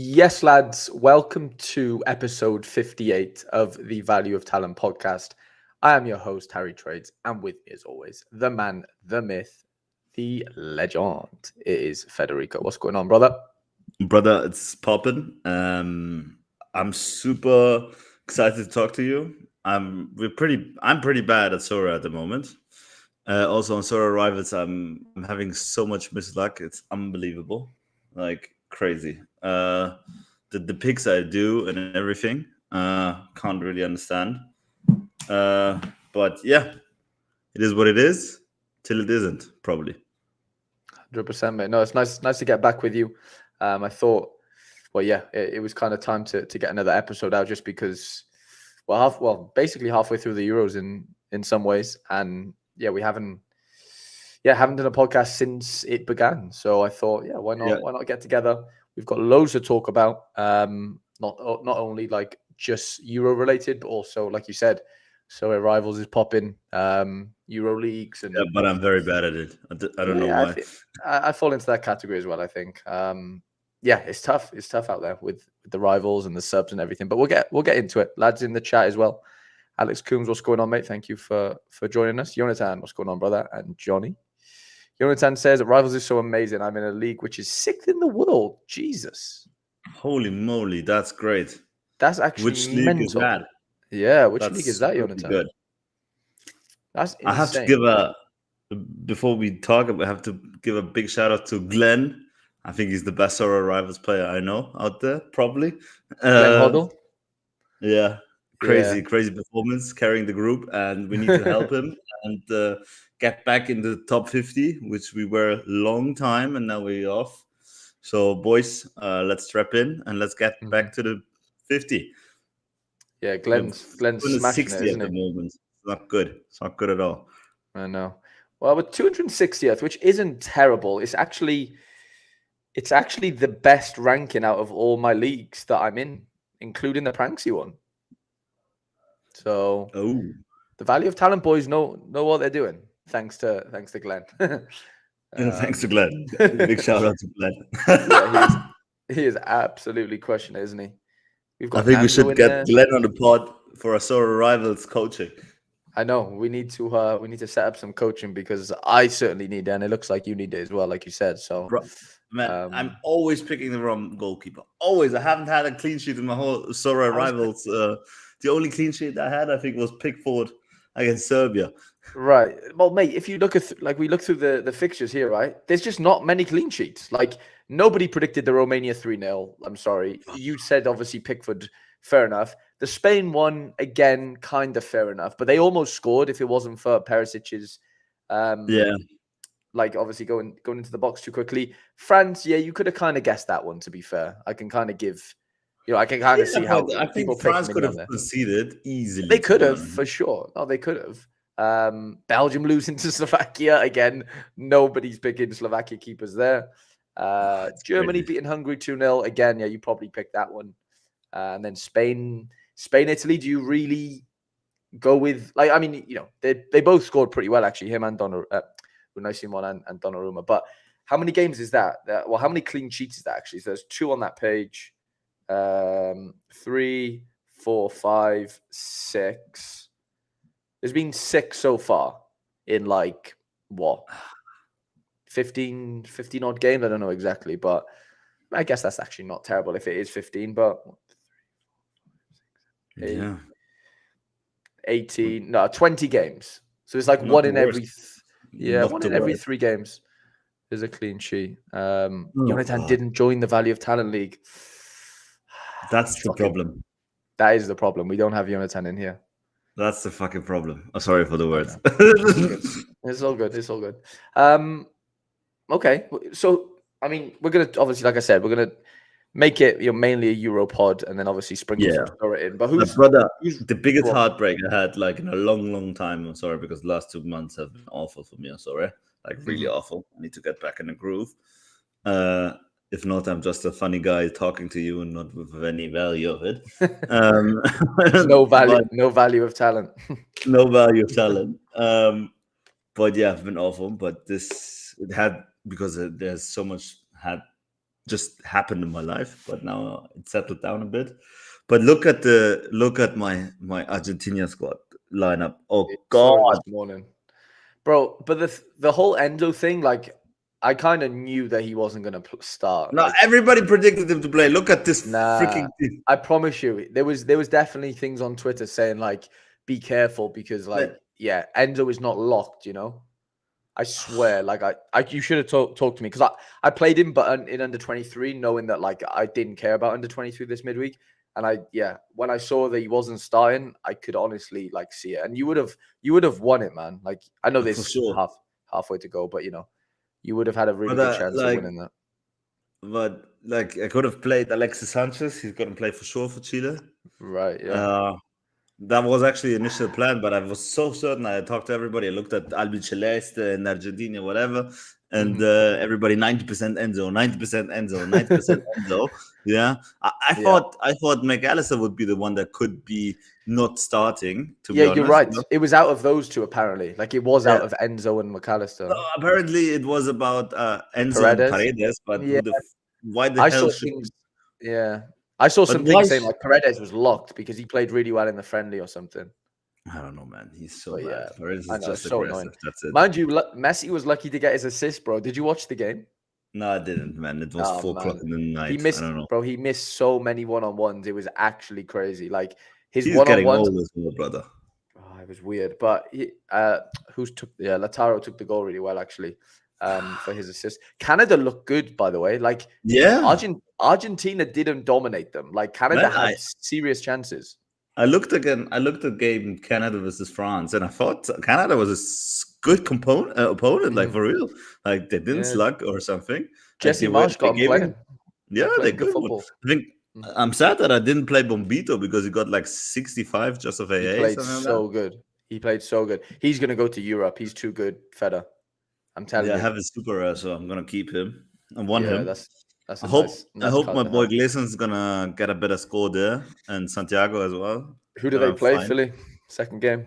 Yes, lads, welcome to episode 58 of the Value of Talent podcast. I am your host, Harry Trades, and with me, as always, the man, the myth, the legend. It is Federico. What's going on, brother? Brother, it's popping. I'm super excited to talk to you. I'm pretty bad at Sora at the moment. Also on Sora Rivals, I'm having so much misluck. It's unbelievable, like crazy. The picks I do and everything, can't really understand. But yeah, it is what it is. Till it isn't, probably. 100%, mate. No, it's nice to get back with you. I thought, well, yeah, it was kind of time to get another episode out just because, basically halfway through the Euros in some ways, and yeah, we haven't done a podcast since it began. So I thought, yeah, why not get together? We've got loads to talk about. Not only like just Euro related, but also, like you said, so Rivals is popping, Euro leagues, and Yeah, but I'm very bad at it. I don't know why. I fall into that category as well. I think, yeah, it's tough. It's tough out there with the Rivals and the subs and everything. But we'll get into it, lads, in the chat as well. Alex Coombs, what's going on, mate? Thank you for joining us. Jonathan, what's going on, brother? And Johnny. Jonathan says that Rivals is so amazing. I'm in a league which is sixth in the world. Jesus. Holy moly, that's great. That's actually Which league mental. is that? Yeah, which That's league is that, really Jonathan? good. That's insane. I have to give before we talk, I have to give a big shout out to Glenn. I think he's the best Sora Rivals player I know out there, probably. Glenn Hoddle. Yeah, crazy performance, carrying the group, and we need to help him and get back in the top 50, which we were a long time, and now we're off. So, boys, let's strap in and let's get back to the 50. Yeah, Glenn's smashing 60 it, isn't at the he? moment. It's not good. It's not good at all. I know. Well, with 260th, which isn't terrible, it's actually the best ranking out of all my leagues that I'm in, including the Pranksy one. So, the Value of Talent boys know what they're doing. Thanks to Glenn. Thanks to Glenn. Big shout out to Glenn. Yeah, he is absolutely crushing it, isn't he? I think we should get Glenn on the pod for a Sora Rivals coaching. I know we need to set up some coaching because I certainly need it, and it looks like you need it as well, like you said. So, man, I'm always picking the wrong goalkeeper. Always. I haven't had a clean sheet in my whole Sora Rivals. The only clean sheet I had, I think, was Pickford against Serbia. Right. Well, mate, if you look at we look through the fixtures here, right? There's just not many clean sheets. Like nobody predicted the Romania 3-0. I'm sorry. You said obviously Pickford, fair enough. The Spain one, again, kind of fair enough, but they almost scored if it wasn't for Perisic's like obviously going into the box too quickly. France, yeah, you could have kind of guessed that one, to be fair. I can kind of give I can kind of see how I think France could have conceded easily. They could have, for sure. No, they could have. Belgium losing to Slovakia again. Nobody's picking Slovakia keepers there. Germany beating Hungary 2-0 again. Yeah, you probably picked that one. And then Spain, Italy. Do you really go with they both scored pretty well actually. Him and Unai Simon and Donnarumma. But how many games is that? Well, how many clean sheets is that actually? So there's 2 on that page. 3, 4, 5, 6. There's been 6 so far in 15 odd games. I don't know exactly, but I guess that's actually not terrible if it is 15. But 18, 20 games. So it's like not one in every 3 games. There's a clean sheet. Jonathan didn't join the Value of Talent League. That's the problem. That is the problem. We don't have Jonathan in here. That's the fucking problem. Oh, sorry for the words. It's all good. It's all good. Okay. So, I mean, we're going to, obviously, like I said, we're going to make it mainly a Euro pod and then obviously sprinkle some Sora in. But who's the biggest heartbreak I had in a long time? I'm sorry, because the last 2 months have been awful for me. I'm sorry. Really awful. I need to get back in the groove. If not, I'm just a funny guy talking to you and not with any value of it. No value of talent. No value of talent. But yeah, I've been awful. But it had, because there's so much had just happened in my life, but now it settled down a bit. But look at my Argentina squad lineup. Oh Saw it God! this morning, bro. But the whole Enzo thing, like, I kind of knew that he wasn't gonna start. No, Like, everybody predicted him to play. Look at this nah, freaking thing. I promise you, there was definitely things on Twitter saying like, be careful because like, Man, yeah, Enzo is not locked. You know, I swear, like, I you should have talked to me because I played him, but in under 23, knowing that like I didn't care about under 23 this midweek. And when I saw that he wasn't starting, I could honestly like see it. And you would have won it, man. Like, I know for there's sure. halfway to go, but you would have had a really But good chance of winning that. but like I could have played Alexis Sanchez. He's gonna play for sure for Chile. Right, yeah. That was actually the initial plan, but I was so certain. I talked to everybody. I looked at Albiceleste in Argentina, whatever, and everybody 90% Enzo, 90% Enzo, 90% Enzo. Yeah, I thought McAllister would be the one that could be not starting. To be honest, you're right. It was out of those two apparently. Like, it was out of Enzo and McAllister. Apparently, it was about Enzo and Paredes, but why the hell should? Yeah, I saw some things saying like Paredes was locked because he played really well in the friendly or something. I don't know, man. He's so bad. Paredes is just so aggressive. annoying. That's it. Mind you, Messi was lucky to get his assist, bro. Did you watch the game? No, I didn't, man. It was 4 o'clock in the night. He missed, I don't know. bro. He missed so many one-on-ones. It was actually crazy. Like, his He's one-on-ones. getting old as well, brother. Oh, it was weird. But Lautaro took the goal really well actually. For his assist. Canada looked good, by the way. Like, Argentina didn't dominate them. Like, Canada had serious chances. I looked at game Canada versus France, and I thought Canada was a good opponent, like for real. Like, they didn't slug or something. Jesse Marsh got him playing. Yeah, they good football. I think I'm sad that I didn't play Bombito because he got like 65 just of AA. He played so good. He played so good. He's gonna go to Europe. He's too good, Feder. I'm telling you. I have his super, so I'm gonna keep him. I want him. That's I hope my boy Glasson's gonna get a better score there, and Santiago as well. Who do they play? Philly, second game.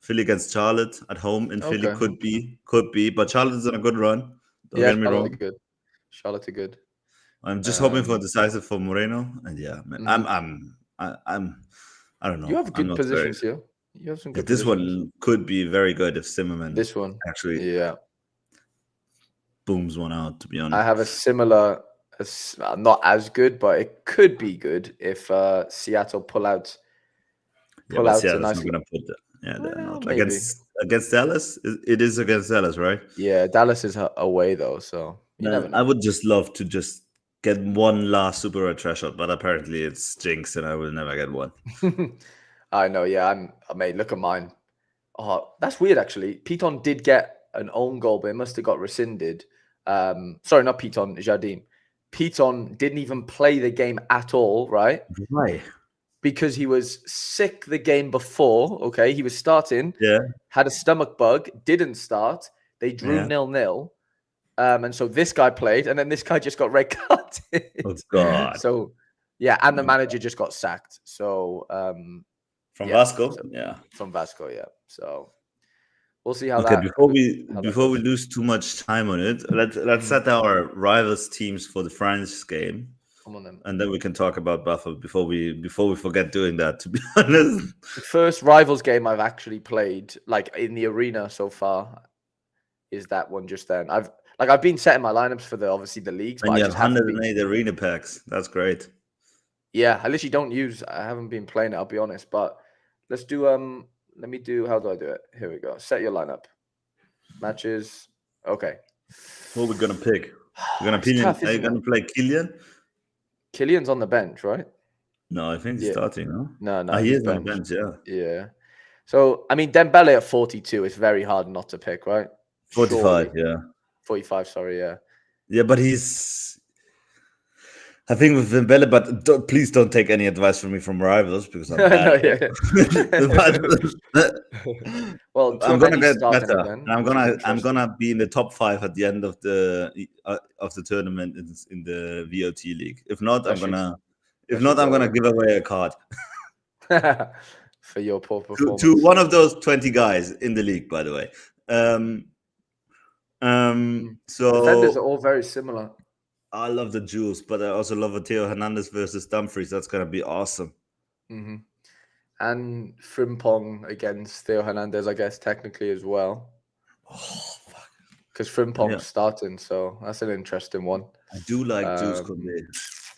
Philly against Charlotte at home in Philly could be, but Charlotte's on a good run. Don't get me wrong. Charlotte are good. I'm just hoping for a decisive for Moreno, and man, I don't know. You have good positions here. You have some good. This one could be very good if Zimmerman. This one actually, booms one out. To be honest, I have a similar, not as good, but it could be good if Seattle pull out. Seattle's not gonna put that. Yeah, they're not against Dallas. It is against Dallas, right? Yeah, Dallas is away though, so you never know. I would just love to just get one last super red threshold, but apparently it's jinx, and I will never get one. I know. Yeah, mate. Look at mine. Oh, that's weird. Actually, Piton did get an own goal, but it must have got rescinded. Sorry, not Piton. Jardim. Piton didn't even play the game at all. Right? Why? Because he was sick the game before. Okay, he was starting. Yeah. Had a stomach bug. Didn't start. They drew 0-0. And so this guy played, and then this guy just got red carded. Oh God! So yeah, and the manager just got sacked. So from Vasco, from Vasco, yeah. So we'll see how before we lose too much time on it, let's set our rivals teams for the France game. Come on then. And then we can talk about Buffalo before we forget doing that. To be honest, the first rivals game I've actually played, like in the arena so far, is that one just then. I've been setting my lineups for the leagues. And you have 108 arena packs. That's great. Yeah, I literally I haven't been playing it, I'll be honest. But let's do let me do, how do I do it? Here we go. Set your lineup. Matches. Okay. What are we gonna pick? Are you gonna play Kylian? Kylian's on the bench, right? No, I think he's starting, no? No. He is on the bench, yeah. Yeah. So I mean, Dembele at 42 is very hard not to pick, right? 45, yeah. 45, sorry, yeah. Yeah, but he's, I think with Dembele, but please don't take any advice from me from rivals because I'm bad. Well, I'm gonna get better. I'm gonna be in the top 5 at the end of the tournament in the VOT league. If not, I'm gonna give away a card for your poor performance to one of those 20 guys in the league. By the way, so defenders are all very similar. I love the Jules, but I also love a Theo Hernandez versus Dumfries. That's gonna be awesome. Mm-hmm. And Frimpong against Theo Hernandez, I guess, technically as well. Oh fuck. Because Frimpong's Yeah. starting, so that's an interesting one. I do like Jules Um, Koundé,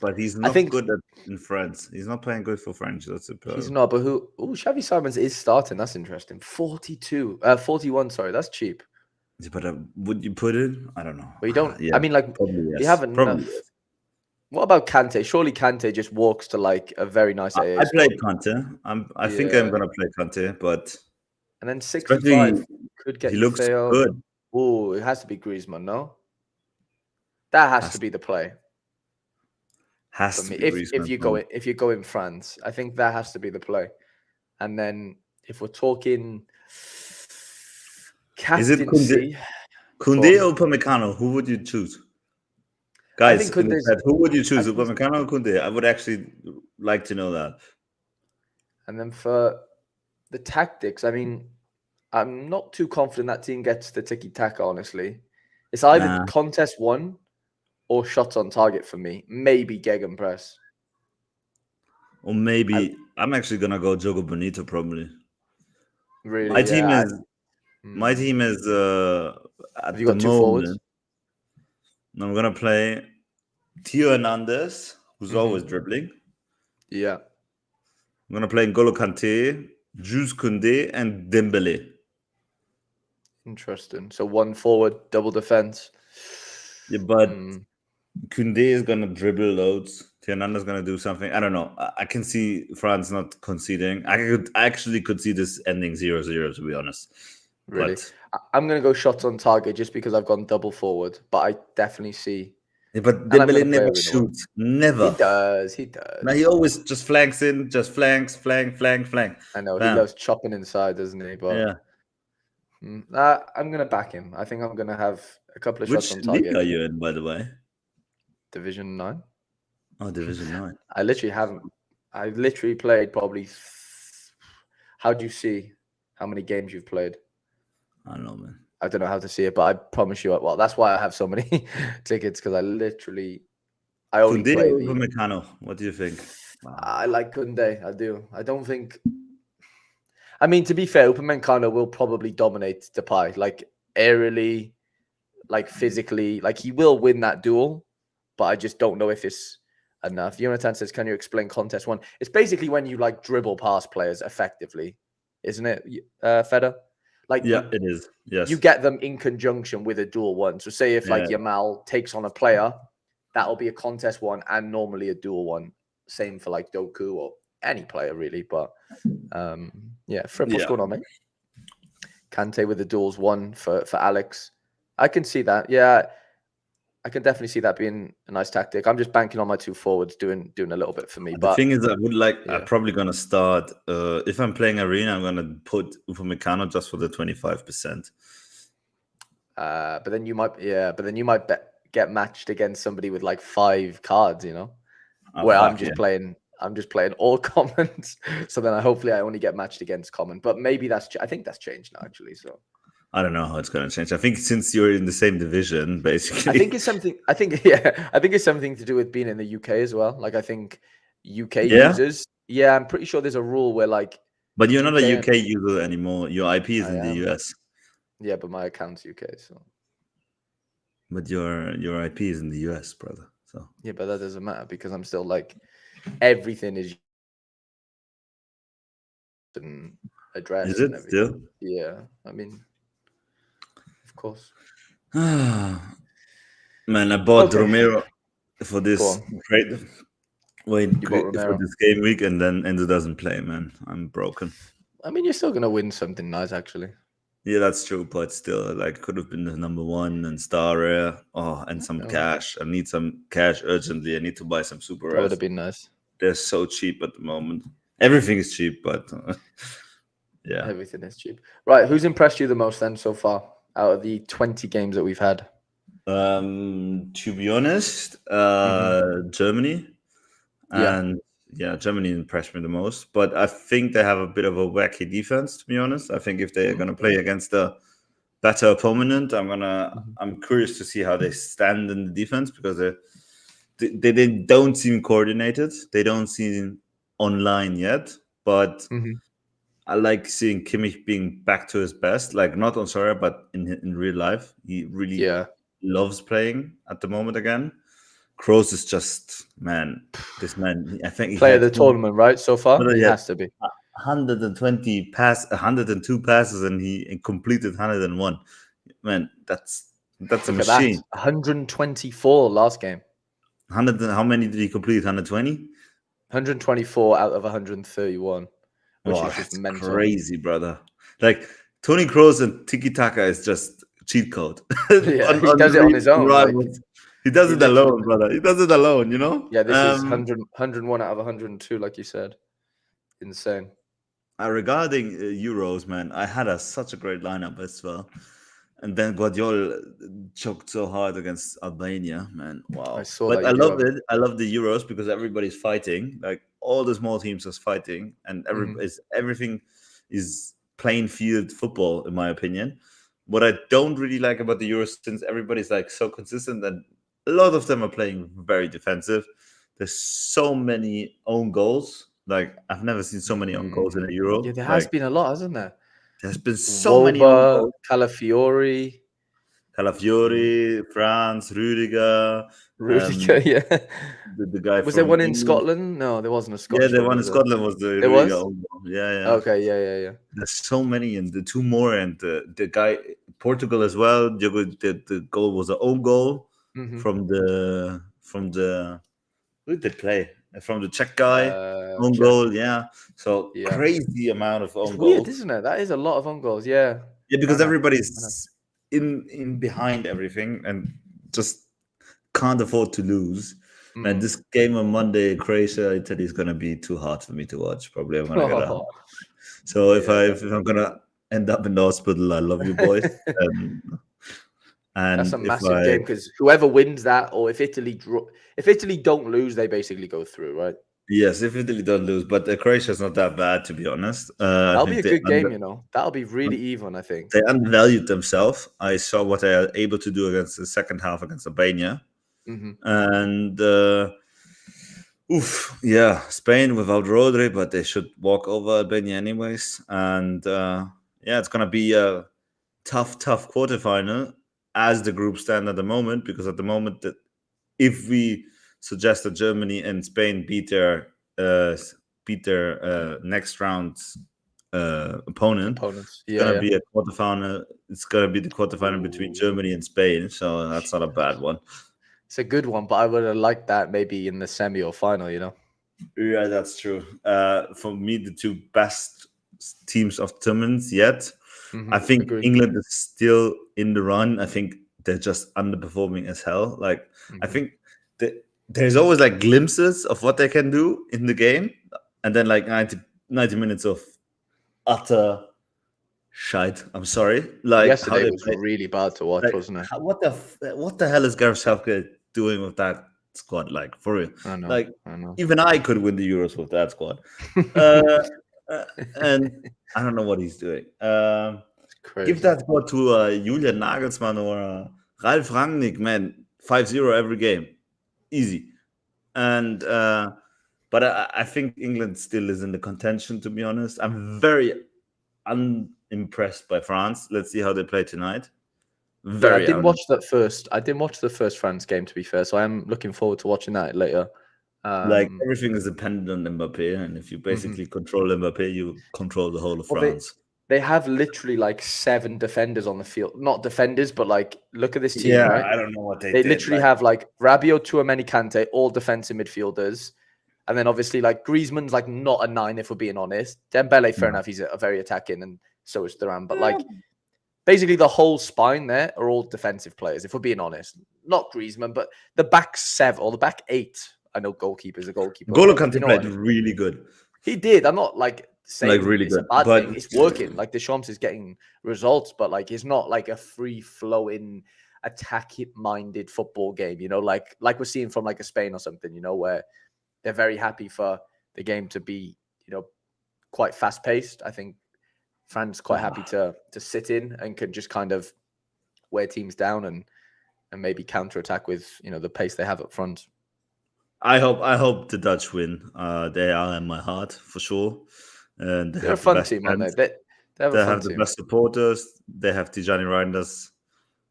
but he's I not think good in France. He's not playing good for French. That's a he's problem. not, but who? Oh, Xavi Simons is starting. That's interesting. 41. Sorry, that's cheap. Yeah, but would you put it? I don't know. But you don't. Yeah, I mean, like probably we yes. have Probably enough. yes. What about Kante? Surely Kante just walks to like a very nice AA I score. played Kante. I think I'm gonna play Kante, but And then especially 65 could get he you looks Theo. good. Oh, it has to be Griezmann, no? That has Has to be the play has for to me. be If Griezmann. you go in France, I think that has to be the play. And then if we're talking Is it captaincy, Koundé or Upamecano? Who would you choose? I Guys, think in the Koundé's. chat, who would you choose, I think, Upamecano or Koundé? I would actually like to know that. and then for the tactics, I mean, I'm not too confident that team gets the tiki taka. Honestly, it's either Nah. contest one or shots on target for me. Maybe gegenpress. Or maybe I'm actually gonna go Jogo Bonito probably. Really, My team yeah. is my team is Have at you the got two forwards? moment. I'm gonna play Theo Hernandez, who's always dribbling. Yeah. I'm gonna play N'Golo Kante, Jules Koundé, and Dembele. Interesting. So one forward, double defense. Yeah, but Koundé is gonna dribble loads. Theo Hernandez is gonna do something. I don't know. I can see France not conceding. I actually could see this ending 0-0, to be honest. Really, But I'm gonna go shots on target just because I've gone double forward. But I definitely see. yeah, but And I'm Dembele gonna play never Arena well. shoots. Never. He does. He does. Now he always just flanks in, just flank. I know he Bam. loves chopping inside, doesn't he? But Yeah. I'm gonna back him. I think I'm gonna have a couple of shots Which on league target. are you in, by the way? Division 9. Oh, Division 9. I literally haven't. I literally played probably. How do you see how many games you've played? I don't know, man. I don't know how to see it, but I promise you. Well, that's why I have so many tickets because I only Koundé play or the. Upamecano? What do you think? I like Koundé. I do. I don't think. I mean, to be fair, Upamecano will probably dominate Depay, like aerially, like physically, like he will win that duel. But I just don't know if it's enough. Jonathan says, "Can you explain contest one?" It's basically when you like dribble past players effectively, isn't it, Feder? Like Yeah, it is. Yes. you get them in conjunction with a dual one. So say if like Yamal takes on a player, that'll be a contest one and normally a dual one. Same for like Doku or any player really. But Fripp, what's going on, mate? Kante with the duels one for Alex. I can see that. Yeah, I can definitely see that being a nice tactic. I'm just banking on my two forwards doing a little bit for me. The But thing is, I'm probably gonna start. If I'm playing Arena, I'm gonna put Upamecano just for the 25%. But then you might, get matched against somebody with like 5 cards, where I'm just playing all commons. So then hopefully I only get matched against common. But maybe I think that's changed now actually. So I don't know how it's going to change. I think since you're in the same division, basically. I think it's something to do with being in the UK as well. Like I think UK users. Yeah, I'm pretty sure there's a rule where like. But you're not a UK user anymore. Your IP is in the US. Yeah, but my account's UK, so. But your IP is in the US, brother. So. Yeah, but that doesn't matter because I'm still like everything is an address. Is it and still? Yeah, I mean. Of course. Man, I bought Romero for this trade. For this game week, and then Enzo doesn't play. Man, I'm broken. I mean, you're still gonna win something nice, actually. Yeah, that's true, but still, like, could have been the number 1 and star rare. Oh, and some cash. I need some cash urgently. I need to buy some super rares. That would have been nice. They're so cheap at the moment. Everything is cheap, but yeah, everything is cheap. Right, who's impressed you the most then so far out of the 20 games that we've had? To be honest, Germany, and Germany impressed me the most. But I think they have a bit of a wacky defense. To be honest, I think if they're going to play against a better opponent, I'm curious to see how they stand in the defense because they don't seem coordinated. They don't seem online yet, but Mhm. I like seeing Kimmich being back to his best. Like not on Sorare, but in real life, he really Yeah. loves playing at the moment again. Kroos is just man. This man, I think he Player of had the tournament, right? So far, he he had has to be. 102 passes, and he completed 101. Man, that's a Look at that. machine. 124 last game. 100. How many did he complete? 120. 124 out of 131, which Oh, is just that's mental. crazy, brother. Like Tony Kroos and Tiki Taka is just cheat code. Yeah, he does it on his own. Like Rivals. He does he it literally. alone, brother. He does it alone, you know? Yeah, this is 101 out of 102, like you said. Insane. Regarding Euros, man, I had such a great lineup as well. And then Guardiola choked so hard against Albania, man. I Wow. saw But that I you do love have it. it. I love the Euros because everybody's fighting. Like all the small teams is fighting, and Mhm. everything is plain field football, in my opinion. What I don't really like about the Euros, since everybody's like so consistent, and a lot of them are playing very defensive. There's so many own goals. Like I've never seen so many own goals in a Yeah, Euro. there has Like been a lot, hasn't there? there's been so many own Woba, goals. Calafiori, Calafiori, France, Rüdiger, Rudiger. Yeah. the guy Was there from one in England. Scotland? No, there wasn't a Yeah, Scottish the one, one in was there? Scotland was the There Rüdiger was? own goal. Yeah, yeah. Okay, yeah. There's so many, and the two more, and the guy Portugal as well. The goal was an own goal Mhm. from the who did they play? From the Czech guy, own Check. goal. Yeah, so Yeah. crazy amount of It's own weird, goals. isn't it? That is a lot of own goals. Yeah. Yeah, because Mana. Mana. everybody's in behind everything and just can't afford to lose. Man, Mm. this game on Monday, Croatia, Italy is gonna be too hard for me to watch. Probably I'm gonna get a heart. So if Yeah, I'm gonna end up in the hospital, I love you boys. Um, that's a and if massive game because whoever wins that, or if Italy don't lose, they basically go through, right? yes, if Italy don't lose, but Croatia's not that bad to be honest. I That'll be think a good game, you know. That'll be really even, I think. they undervalued themselves. I saw what they are able to do against the second half against Albania. Hmm. And yeah, Spain without Rodri, but they should walk over Albania anyways. And yeah, it's gonna be a tough quarterfinal as the group stand at the moment, because at the moment that if we suggest that Germany and Spain uh, beat their next round's opponent, Opponents. it's Yeah, gonna yeah. be a quarterfinal. It's gonna be the quarterfinal between Ooh. Germany and Spain, so that's not a bad one. It's a good one, but I would have liked that maybe in the semi or final, you know? Yeah, that's true. For me, the two best teams of tournaments yet. I think Agree. England is still in the run. I think they're just underperforming as hell. Like I Mhm. think there's always like glimpses of what they can do in the game, and then like 90 minutes of utter shite. I'm sorry. Like how Yesterday they was play. really bad to watch, Like wasn't it? what the hell is Gareth Southgate doing with that squad? Like for real. I know. Like I know. even I could win the Euros with that squad. Uh, and I don't know what he's doing. It's Give crazy. that squad to Julian Nagelsmann or Ralf Rangnick, man. 5-0 every game. Easy. And but I think England still is in the contention, to be honest. I'm very unimpressed by France. Let's see how they play tonight. Yeah, I Very didn't un watch that first. I didn't watch the first France game, to be fair. So I am looking forward to watching that later. like everything is dependent on Mbappe, and if you Mhm. basically control Mbappe, you control the whole of Well, France. they have literally like 7 defenders on the field. Not defenders, but like look at this team, Yeah, right? I don't know what they They did. literally Like, have like Rabiot, Tchouaméni, Kante, all defensive midfielders. And then obviously like Griezmann's like not a 9 if we're being honest. Dembele, fair no. enough, he's a very attacking, and so is Thuram. But like basically the whole spine there are all defensive players, if we're being honest. Not Griezmann, but the back 7 or the back 8. I know goalkeeper's a goalkeeper, Golo but you Kante know what played I mean. really good, He did. I'm not like like saying really it's a good. bad But thing. It's working. Like Deschamps is getting results, but like it's not like a free flowing, attack minded football game. You know, like we're seeing from like a Spain or something. You know, where they're very happy for the game to be, you know, quite fast paced. I think France quite happy to sit in and can just kind of wear teams down and maybe counter attack with, you know, the pace they have up front. I hope the Dutch win. They are in my heart for sure, and they They're a have the fun best team, aren't they? fans. They have a They fun have the team. best supporters. They have Tijani Reinders,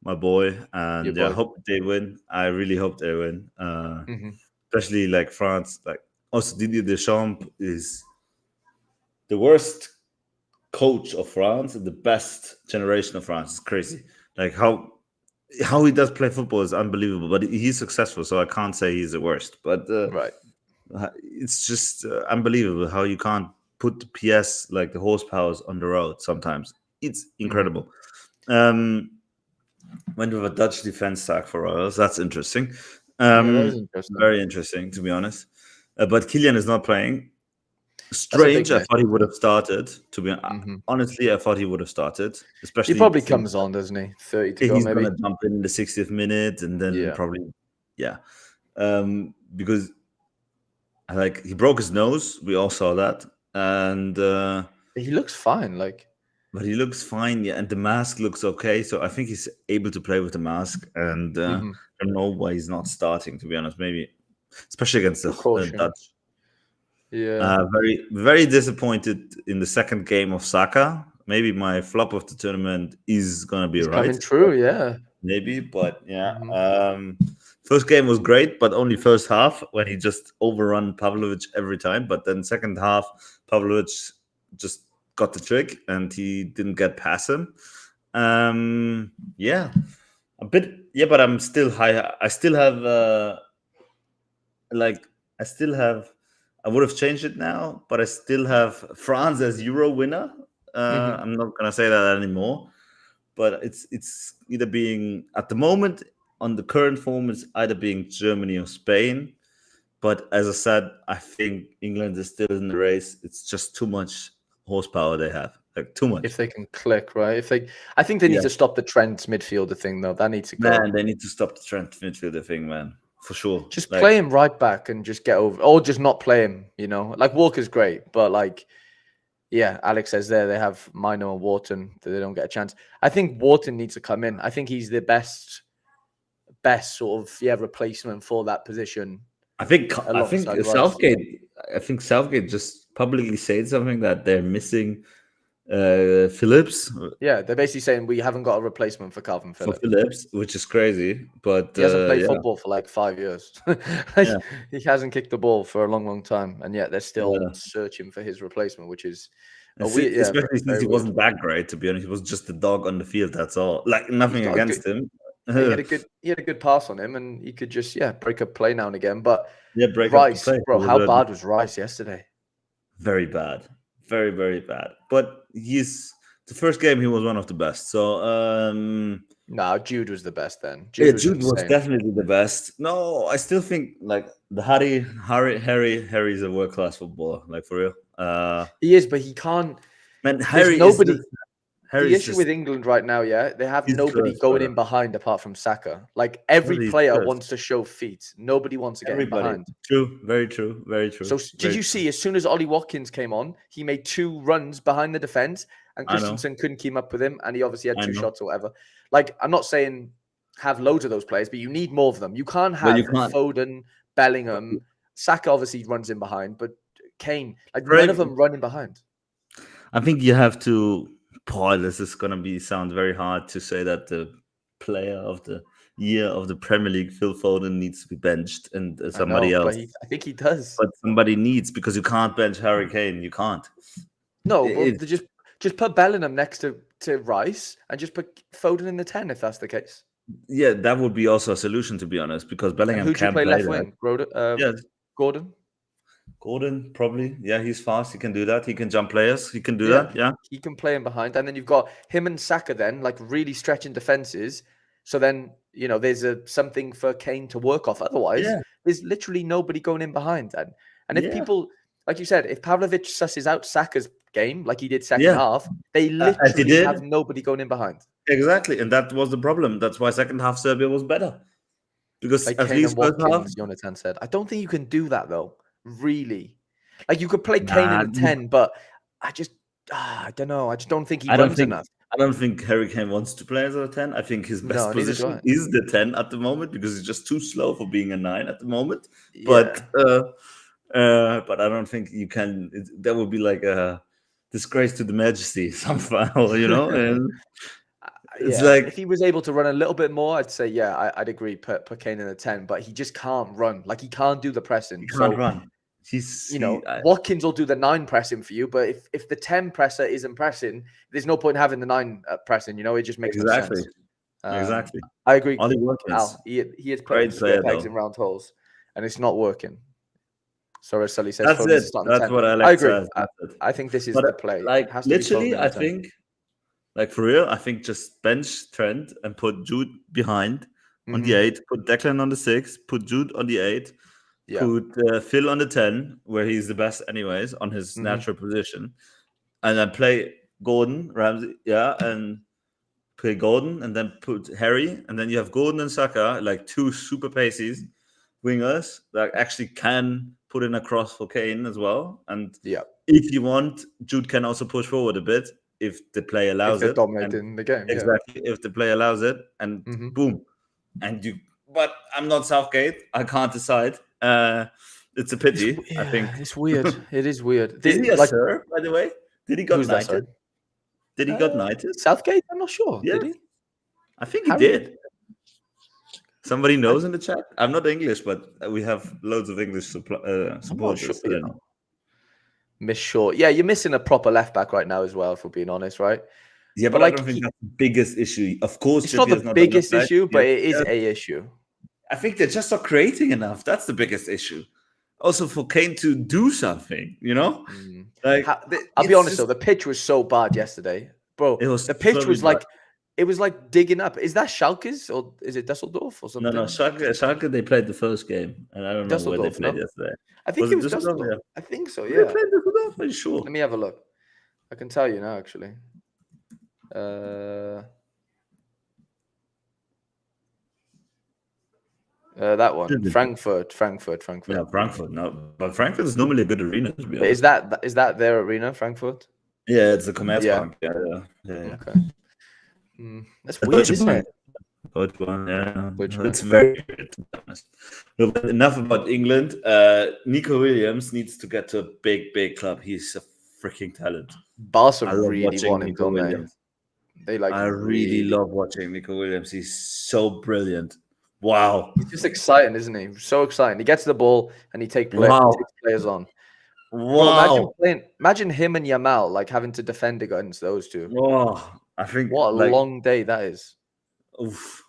my boy, Your and yeah, I boy. hope they win. I really hope they win. Hmm. Especially like France. Like also Didier Deschamps is the worst coach of France and the best generation of France. It's crazy. Like how he does play football is unbelievable. But he's successful, so I can't say he's the worst. But Right. it's just unbelievable how you can't put the PS like the horsepowers on the road. Sometimes it's Hmm. incredible. Went with a Dutch defense stack for Royals. That's interesting. Yeah, that is interesting. Very interesting to be honest. But Kylian is not playing. That's a big Strange. I miss. thought he would have started. To be Hmm. honestly, I thought he would have started, He especially probably since comes on, doesn't he? 30 to go, he's maybe. gonna jump in the 60th minute and then Yeah. probably yeah, because like he broke his nose. We all saw that, and He looks fine. Like, but he looks fine. Yeah, and the mask looks okay. So I think he's able to play with the mask, and hmm, I don't know why he's not starting. To be honest, maybe especially against the precaution. Dutch. Yeah. Very, very disappointed in the second game of Saka. Maybe my flop of the tournament is gonna be He's right. coming true. Yeah. Maybe, but yeah. Hmm. First game was great, but only first half when he just overrun Pavlovic every time. But then second half, Pavlovic just got the trick and he didn't get past him. Yeah, a bit. Yeah, but I'm still high. I still have like I still have. I would have changed it now, but I still have France as Euro winner. Hmm. I'm not gonna say that anymore. But it's either being at the moment on the current form it's either being Germany or Spain. But as I said, I think England is still in the race. It's just too much horsepower they have, like too much. If they can click, right? I think they need Yeah, to stop the Trent midfielder thing, though. That needs to go. man, they need to stop the Trent midfielder thing, man, for sure. Just Like, play him right back and just get over, or just not play him. Like Walker's great, but like, yeah, Alex says there they have Mino and Wharton that they don't get a chance. I think Wharton needs to come in. I think he's the best sort of replacement for that position I think alongside Rice. Southgate. I think Southgate just publicly said something that they're missing Phillips Yeah, they're basically saying we haven't got a replacement for Calvin for Phillips. Phillips, which is crazy. But He hasn't played yeah, football for like 5 years. yeah. He hasn't kicked the ball for a long, long time, and yet they're still Yeah. searching for his replacement, which is a And weird, especially since very he weird. wasn't that great, to be honest. He was just a dog on the field. That's all. Like He's nothing got a good. against him. He had a good pass on him, and he could just break a play now and again. But Yeah, break up the Rice, play. bro, how bad was Rice yesterday? Very bad, very very bad. But he's the first game. He was one of the best. So No, Jude was the best then. yeah, Jude was Jude was insane. definitely the best. No, I still think like the Harry's a world class footballer. Like for real. He is, but he can't. Man, There's Harry is nobody. just The Harry's issue just with England right now, they have he's nobody cursed, going brother. in behind apart from Saka. Like every He's player cursed. wants to show feet. Nobody wants to get in Everybody. behind. True. Very true. Very true. So did Very you true. see as soon as Ollie Watkins came on, he made 2 runs behind the defense, and I know. Christensen couldn't keep up with him, and he obviously had I 2 know. shots or whatever. Like I'm not saying have loads of those players, but you need more of them. You can't But have you can't. Foden, Bellingham, Saka obviously runs in behind, but Kane, like none of Right. them running behind. I think you have to. Boy, this is gonna be sound very hard to say that the player of the year of the Premier League, Phil Foden, needs to be benched and I somebody know, else. but I think he does. But somebody needs because you can't bench Harry Kane. You can't. No, well, It, they just put Bellingham next to Rice and just put Foden in the 10 if that's the case. yeah, that would be also a solution to be honest, because And Bellingham who do you can play play left that. wing? Yeah, Gordon? Gordon probably. Yeah, he's fast. He can do that. He can jump players. He can do Yeah, that. Yeah. he can play him behind. And then you've got him and Saka then, like really stretching defenses. So then, there's something for Kane to work off. Otherwise, Yeah. there's literally nobody going in behind. And if Yeah. people, like you said, if Pavlovic susses out Saka's game, like he did second Yeah. half, they As he literally did. have nobody going in behind. Exactly, and that was the problem. That's why second half Serbia was better because Like at Kane least and first half. Watkins, Jonathan said. I don't think you can do that though. Really, like you could play Kane in Nah, the 10, but I don't know. I just don't think he I don't runs think enough. I don't think Harry Kane wants to play as a 10. I think his best No, neither do position I. is the 10 at the moment because he's just too slow for being a 9 at the moment. Yeah. But I don't think you can. That would be like a disgrace to the Majesty somehow, And it's Yeah, like if he was able to run a little bit more, I'd say I'd agree. Put Kane in a 10, but he just can't run. Like he can't do the pressing. he can't So run. Watkins will do the 9 pressing for you, but if the 10 presser isn't pressing, there's no point in having the 9 pressing. It just makes no exactly, sense. exactly. I agree. Ollie Watkins, Al, he is putting great square player pegs though. in round holes, and it's not working. Sorry, Sully says That's Foden's it. the starting That's 10. what I Alex agree. says. That's it. I think this is But the play. like It has to be Foden literally, in the I 10. think, like for real, I think just bench Trent and put Jude behind on the 8, put Declan on the 6, put Jude on the 8, Yeah. put Phil on the 10, where he's the best anyways, on his natural position, and then play Gordon, Ramsey, and play Gordon, and then put Harry, and then you have Gordon and Saka, like 2 super paces wingers that actually can put in a cross for Kane as well. And if you want, Jude can also push forward a bit if the play allows if it. Dominating the game. Exactly. If the play allows it, and boom. But I'm not Southgate. I can't decide. It's a pity. I think it's weird. It is weird. Is he a sir, by the way? Did he got knighted? Did he got knighted? Southgate? I'm not sure. Yeah. Did he? I think he did. Somebody knows in the chat? I'm not English, but we have loads of English supporters. Sure, Miss Short. Yeah, you're missing a proper left back right now as well, if we're being honest, right? Yeah, but I don't think that's the biggest issue. Of course, it's not the biggest issue, but it is a issue. I think they're just not creating enough. That's the biggest issue. Also, for Kane to do something, Like, I'll be honest though, the pitch was so bad yesterday, bro. The pitch was like, it was like digging up. Is that Schalke's or is it Dusseldorf or something? No, Schalke. They played the first game, and I don't know where they played yesterday. I think it was Dusseldorf. Yeah. I think so. Yeah. They played Dusseldorf. Are you sure? Let me have a look. I can tell you now, actually. That one, Frankfurt. Yeah, Frankfurt. No, but Frankfurt is normally a good arena. To be honest. Is that their arena, Frankfurt? Yeah, it's the Commerzbank. Yeah. Okay. That's weird, isn't it? Good one, yeah. It's very weird, to be honest. No, but enough about England. Nico Williams needs to get to a big club. He's a freaking talent. Barca really want him, don't they? I really love watching Nico Williams. He's so brilliant. Wow. He's just exciting, isn't he? So exciting. He gets the ball and he takes players on. Wow. Bro, imagine him and Yamal like having to defend against those two. Oh, I think what a long day that is. Oof.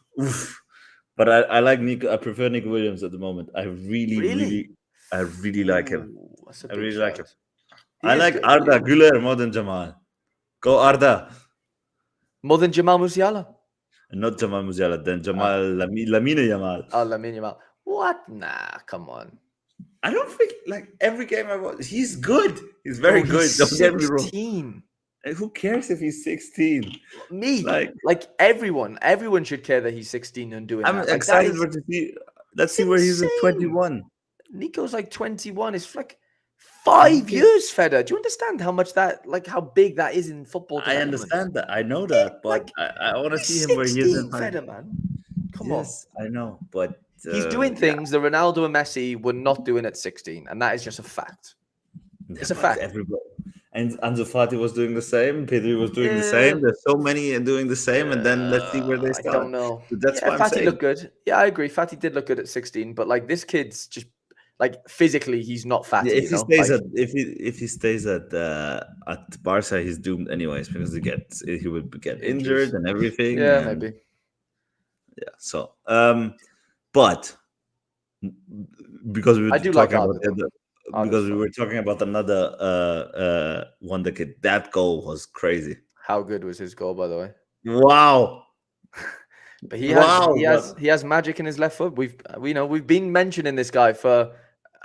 But I like Nico. I prefer Nico Williams at the moment. I really like him. I really like him. I like Arda Güler more than Jamal. Go Arda. More than Jamal Musiala? Not Jamal Musiala, then Jamal Lamine Yamal. Oh, Lamine Yamal. What? Nah, come on. I don't think like every game I watch, he's good. He's very good. He's 16. Who cares if he's 16? Me, like everyone should care that he's 16 and doing. I'm excited to see. Let's see where he's at 21. Nico's like 21. It's like 5 years, Feder. Do you understand how much how big that is in football? I understand that. I know that, but I want to see him where he is in Feder, man. Come on. I know, but he's doing things that Ronaldo and Messi were not doing at 16, and that is just a fact. It's a fact. Everybody. And Ansu Fati was doing the same. Pedri was doing the same. There's so many doing the same, and then let's see where they start. I don't know. So that's why Fati looked good. Yeah, I agree. Fati did look good at 16, but like this kid's just like physically, he's not Fati. Yeah, if he stays at Barca, he's doomed anyways because he would get injured and everything. Yeah, maybe. Yeah. So, but because we were talking about because we were talking about another wonder kid. That goal was crazy. How good was his goal, by the way? Wow. But he has magic in his left foot. We've been mentioning this guy for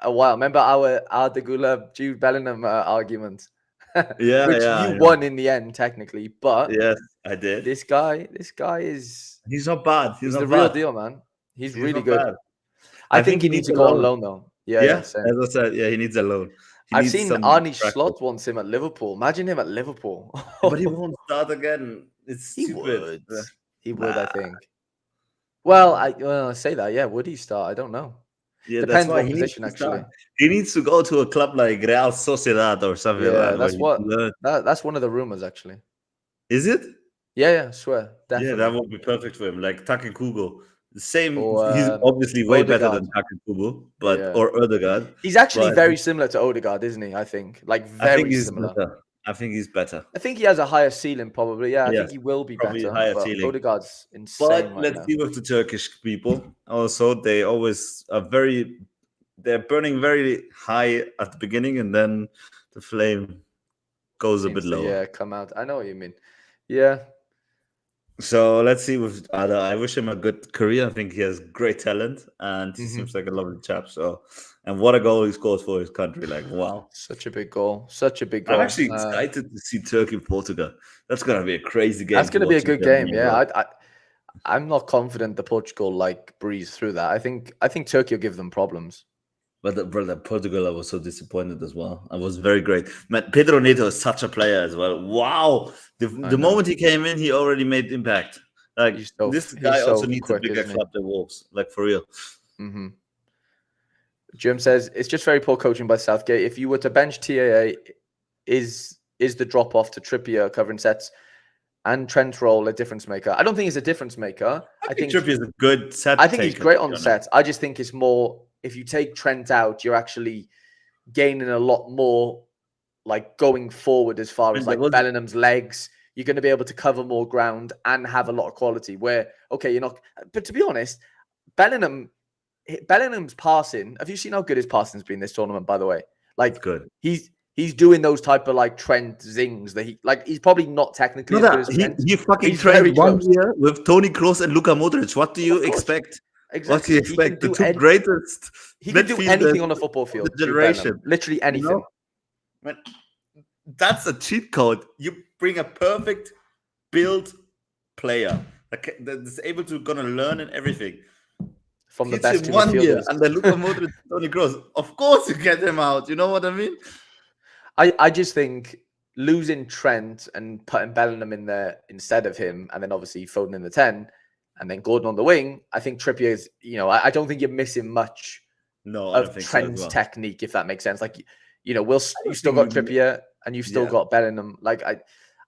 a while. Remember our Arda Güler, Jude Bellingham argument? Which you won in the end, technically. But yes, I did. This guy is. He's not bad. He's the real deal, man. He's really good. Bad. I think he needs to go on loan though. Yeah. As I said, he needs a loan. I've seen Arne Slot wants him at Liverpool. Imagine him at Liverpool. But he won't start again. It's He stupid. would. He would, I Nah. think. Well, I say that. Yeah, would he start? I don't know. Yeah, that's Depends why what he needs position, to start. actually. He needs to go to a club like Real Sociedad or something like Yeah, that, where that's he what learn. that's one of the rumors, actually. Is it? Yeah, I swear, Yeah, that definitely. would be perfect for him. Like Taken Kubo. The same. Or He's obviously way better Odegaard. than Taken Kubo, but Yeah, or Odegaard. he's actually But very similar to Odegaard, isn't he? I think, like, I think very he's similar. better. I think he's better. I think he has a higher ceiling, probably. Yeah, I think Yes, he will be probably better. higher But ceiling. Odegaard's insane But right let's now. see with the Turkish people. Also, they always are very. They're burning very high at the beginning, and then the flame goes a bit Seems to lower. come out. I know what you mean. Yeah. So let's see with Ada. I wish him a good career. I think he has great talent, and he seems like a lovely chap. So, and what a goal he scores for his country! Like, wow. Such a big goal. Such a big I'm goal. actually excited to see Turkey Portugal. That's gonna be a crazy game That's to going to be a watch in good game. Germany as Yeah, well. I'm not confident the Portugal like breeze through that. I think Turkey will give them problems. But brother, Portugal, I was so disappointed as well. I was very great. Man, Pedro Neto is such a player as well. Wow, I the know. moment he came in, he already made impact. Like this He's guy also so needs a quick, bigger isn't he? club than Wolves. Like for real. Mm-hmm. Jim says it's just very poor coaching by Southgate. If you were to bench TAA, is the drop off to Trippier covering sets and Trent's role a difference maker? I don't think he's a difference maker. I think Trippier is a good set. I think he's taker, great to be on honest. sets. I just think it's more if you take Trent out, you're actually gaining a lot more, like going forward as far as like Bellingham's legs. You're going to be able to cover more ground and have a lot of quality. Where okay, you're not. But to be honest, Bellingham's passing. Have you seen how good his passing's been this tournament? By the way, like That's good. He's doing those type of like Trent zings that he's probably not technically as good as Trent. He fucking He's very trained 1 close. year with Tony Kroos and Luka Modric. What do you expect? Exactly. What do you expect? The two greatest He can do anything on a football field. of the generation. Literally anything. You know? That's a cheat code. You bring a perfect build player that's able to gonna learn and everything. From the best in 1 year, and then Luka Modric, Tony Kroos. Of course, you get him out. You know what I mean? I just think losing Trent and putting Bellingham in there instead of him, and then obviously Foden in the 10, and then Gordon on the wing. I think Trippier is, I don't think you're missing much of Trent's technique, if that makes sense. Like, you still got Trippier and you've still got Bellingham. Like,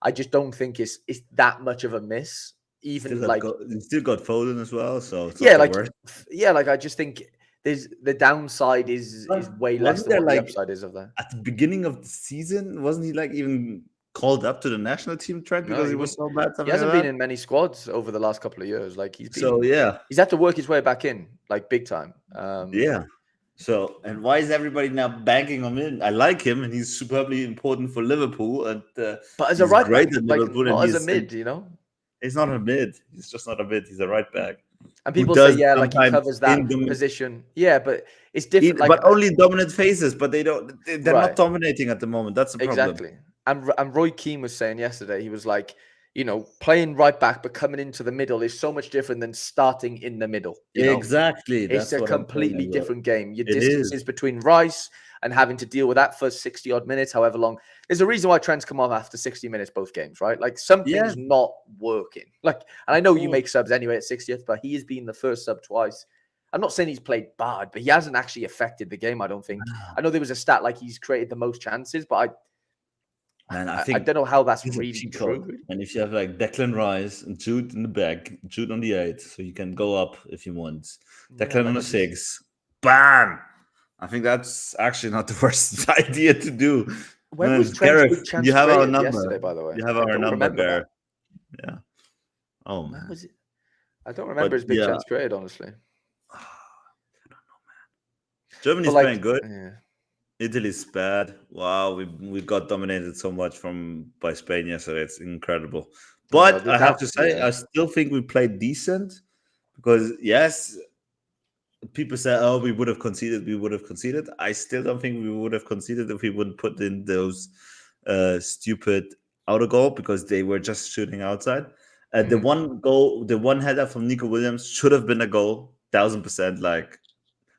I just don't think it's that much of a miss. Even you still got Foden as well, so it's I just think there's the downside is way less than what the upside is of that. At the beginning of the season, wasn't he like even called up to the national team, Trent, because he was so bad? He hasn't been in many squads over the last couple of years. Like he's had to work his way back in, like big time. So, and why is everybody now banking on him? I like him, and he's superbly important for Liverpool. And but as a right back, not as a mid, he's not a mid. He's just not a mid. He's a right back. And people say, he covers that position. Yeah, but it's different. But only dominant phases. But they're not dominating at the moment. That's the problem. Exactly. And Roy Keane was saying yesterday, he was like, playing right back but coming into the middle is so much different than starting in the middle. Exactly. It's a completely different game. Your distances between Rice and having to deal with that for 60 odd minutes, however long. There's a reason why Trent's come off after 60 minutes both games, right? Like something's not working. Like, and I know you make subs anyway at 60th, but he has been the first sub twice. I'm not saying he's played bad, but he hasn't actually affected the game, I don't think. I know there was a stat like he's created the most chances, but I don't know how that's really true. And if you have like Declan Rice and Jude in the back, Jude on the 8, so you can go up if you want. Declan on the 6, bam! I think that's actually not the worst idea to do. When was Trent's big chance? You have our number yesterday, by the way. You have our number there. Yeah. Oh man. Was it? I don't remember his big chance created, honestly. I don't know, man. Germany's playing good. Yeah. Italy's bad. Wow, we got dominated so much by Spain yesterday. It's incredible. But I have to say, I still think we played decent because people say, "Oh, we would have conceded. We would have conceded." I still don't think we would have conceded if we wouldn't put in those stupid outer goal because they were just shooting outside. The one header from Nico Williams should have been a goal, 1000%. Like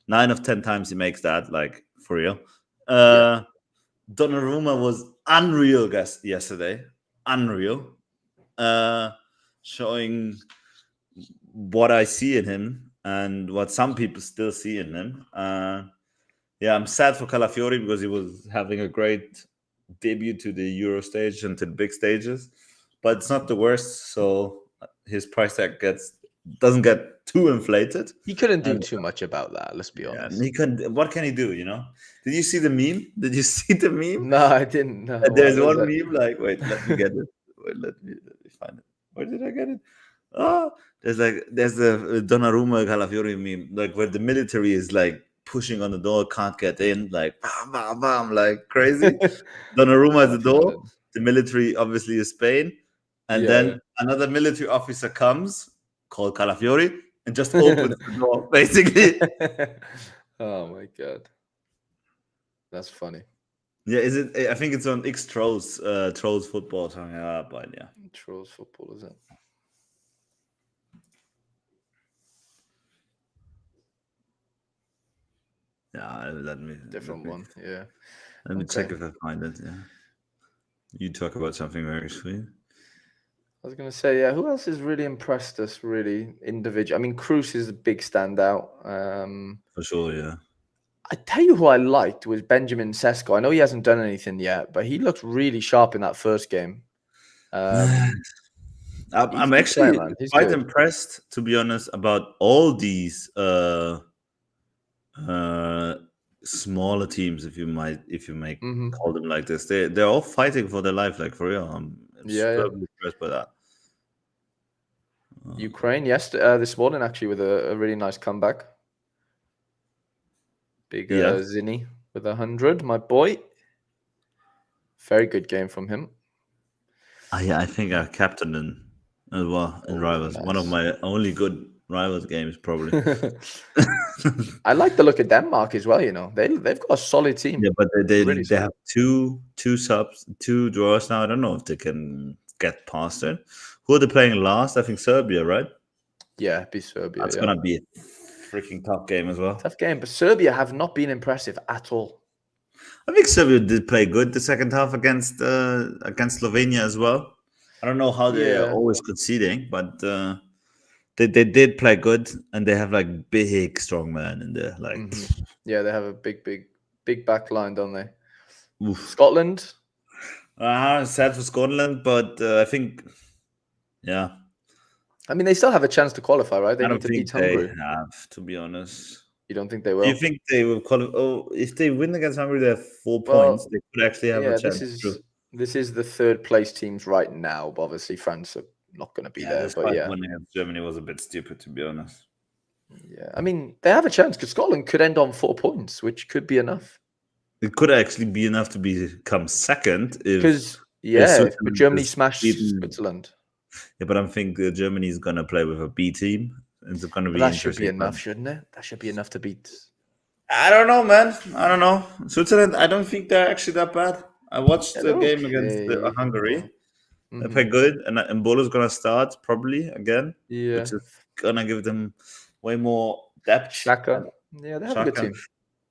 9 of 10 times he makes that, like for real. Donnarumma was unreal yesterday. Unreal. showing what I see in him and what some people still see in him. I'm sad for Calafiori because he was having a great debut to the Euro stage and to the big stages, but it's not the worst. So his price tag doesn't get too inflated. He couldn't do And- too much about that. Let's be honest. he can. What can he do? Did you see the meme? Did you see the meme? No, I didn't know. There's What was one that? meme. Like, wait, let me get it. Wait, let me find it. Where did I get it? Oh, there's the Donnarumma Calafiori meme, like where the military is like pushing on the door, can't get in, like bam, bam, bam, like crazy. Donnarumma at the door. The military obviously is Spain, and then another military officer comes called Calafiori and just opens the door, basically. Oh my god, that's funny. Yeah, is it? I think it's on X Trolls, Trolls football. But yeah, Trolls football, is it? Yeah, Different one. Yeah. Let me check if I find it. Yeah. You talk about something very sweet. I was going to say, yeah, who else has really impressed us, really, individual? I mean, Cruz is a big standout. For sure, yeah. I tell you who I liked was Benjamin Sesko. I know he hasn't done anything yet, but he looked really sharp in that first game. I'm actually quite impressed, to be honest, about all these smaller teams, if you may call them like this. They're all fighting for their life, like for real. I'm super impressed by that. Ukraine, this morning actually with a really nice comeback. Big Zinni with 100, my boy. Very good game from him. I think I captained him as well in Rivals. Nice. One of my only good Rivals games, probably. I like the look of Denmark as well. They've got a solid team. Yeah, but they have two subs, 2 draws now. I don't know if they can get past it. Who are they playing last? I think Serbia, right? Yeah, it'd be Serbia. That's gonna be a freaking tough game as well. Tough game, but Serbia have not been impressive at all. I think Serbia did play good the second half against Slovenia as well. I don't know how they are always conceding, but they did play good, and they have like big strong men in there. Like, yeah, they have a big back line, don't they? Oof. Scotland. Sad for Scotland, but I think, yeah. I mean, they still have a chance to qualify, right? They need to beat Hungary. They have, to be honest. You don't think they will? Do you think they will qualify? Oh, if they win against Hungary, they have 4 points. They could actually have a chance. This is the third place teams right now, but obviously France are not going to be there. But winning against Germany was a bit stupid, to be honest. Yeah, I mean, they have a chance because Scotland could end on 4 points, which could be enough. It could actually be enough to become second if Germany smashed Switzerland. Yeah, but I think Germany is going to play with a B team. It's going to be that should be enough, shouldn't it? That should be enough to beat. I don't know, man. I don't know. Switzerland, I don't think they're actually that bad. I watched the game against Hungary. They play good, and Mbolo's going to start probably again, which is going to give them way more depth. Shaka. Yeah, they have a good team.